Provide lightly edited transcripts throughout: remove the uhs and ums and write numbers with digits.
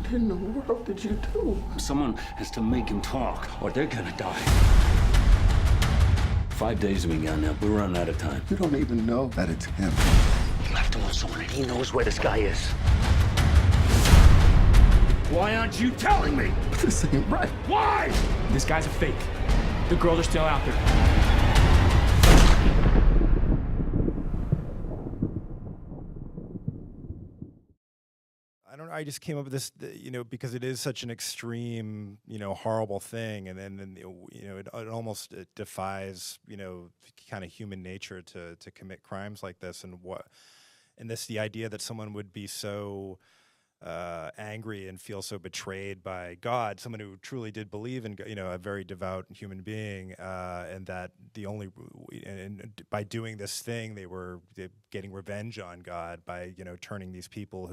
What in the world did you do? Someone has to make him talk, or they're gonna die. 5 days we got now. We're running out of time. You don't even know that it's him. He left him with someone, and he knows where this guy is. Why aren't you telling me? This ain't right. Why? This guy's a fake. The girls are still out there. I just came up with this, because it is such an extreme, horrible thing, and then it almost defies, kind of human nature to commit crimes like this, and the idea that someone would be so angry and feel so betrayed by God, someone who truly did believe in, a very devout human being, and that and by doing this thing, they're getting revenge on God by, turning these people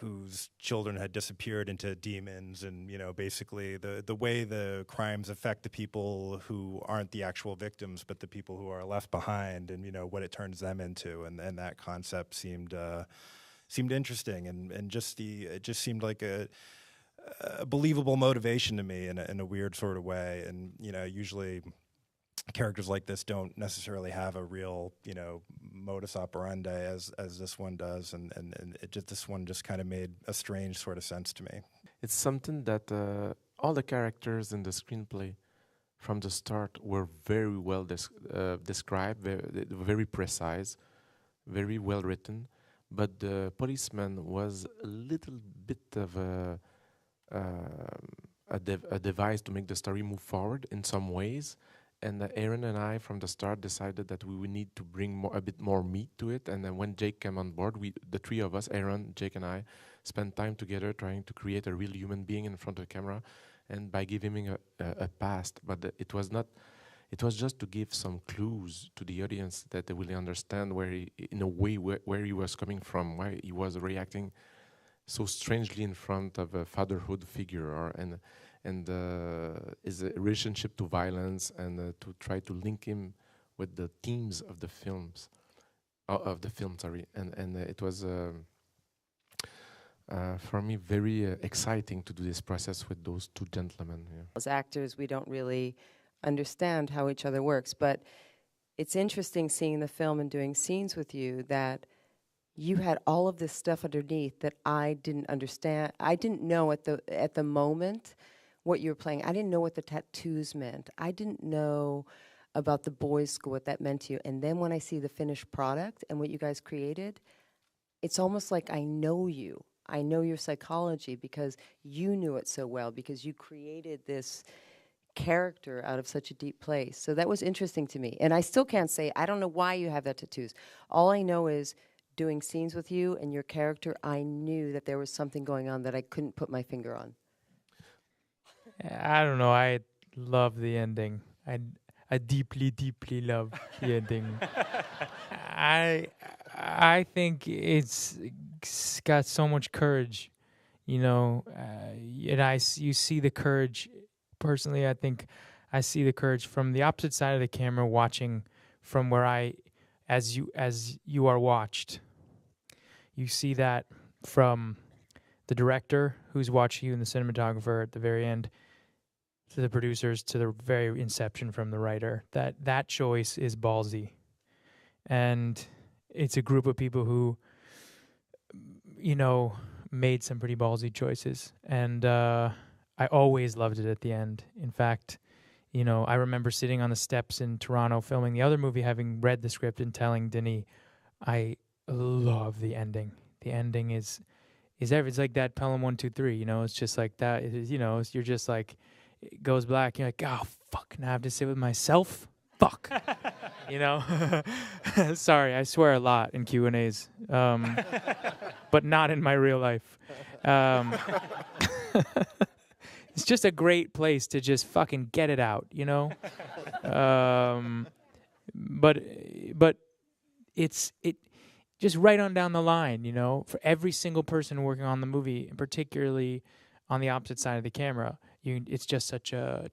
whose children had disappeared into demons, and basically the way the crimes affect the people who aren't the actual victims, but the people who are left behind, and what it turns them into, and that concept seemed interesting, and it just seemed like a believable motivation to me in a weird sort of way, and usually characters like this don't necessarily have a real, modus operandi as this one does, and this one just kind of made a strange sort of sense to me. It's something that all the characters in the screenplay from the start were very well described, very precise, very well written, but the policeman was a little bit of a device to make the story move forward in some ways. And Aaron and I, from the start, decided that we would need to bring a bit more meat to it. And then when Jake came on board, the three of us, Aaron, Jake, and I, spent time together trying to create a real human being in front of the camera, and by giving him a past. But it was not. It was just to give some clues to the audience that they will understand where he was coming from, why he was reacting so strangely in front of a fatherhood figure, and his relationship to violence, and to try to link him with the themes of the films, and it was for me very exciting to do this process with those two gentlemen. Yeah. As actors, we don't really understand how each other works, but it's interesting seeing the film and doing scenes with you that you had all of this stuff underneath that I didn't understand. I didn't know at the moment what you were playing. I didn't know what the tattoos meant. I didn't know about the boys' school, what that meant to you. And then when I see the finished product and what you guys created, it's almost like I know you. I know your psychology because you knew it so well, because you created this character out of such a deep place. So that was interesting to me. And I still can't say, I don't know why you have that tattoos. All I know is doing scenes with you and your character, I knew that there was something going on that I couldn't put my finger on. I don't know. I love the ending. I deeply, deeply love the ending. I think it's got so much courage, and you see the courage. Personally, I think I see the courage from the opposite side of the camera, watching from where as you are watched. You see that from the director who's watching you, and the cinematographer at the very end, to the producers, to the very inception from the writer. That choice is ballsy. And it's a group of people who, made some pretty ballsy choices. And I always loved it at the end. In fact, I remember sitting on the steps in Toronto filming the other movie, having read the script and telling Denis, I love the ending. The ending is it's like that Pelham 1, 2, 3, it's just like that. You're just like, it goes black. You're like, oh, fuck, now I have to sit with myself? Fuck. Sorry, I swear a lot in Q&As, but not in my real life. It's just a great place to just fucking get it out, But it just right on down the line, for every single person working on the movie, and particularly on the opposite side of the camera, it's just such a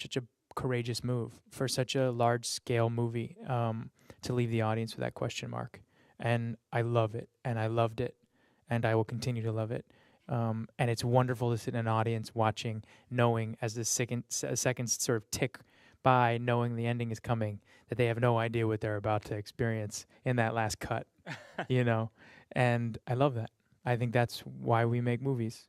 courageous move for such a large scale movie, to leave the audience with that question mark. And I love it, and I loved it, and I will continue to love it. And it's wonderful to sit in an audience watching, knowing as the seconds sort of tick by, knowing the ending is coming, that they have no idea what they're about to experience in that last cut, you know? And I love that. I think that's why we make movies.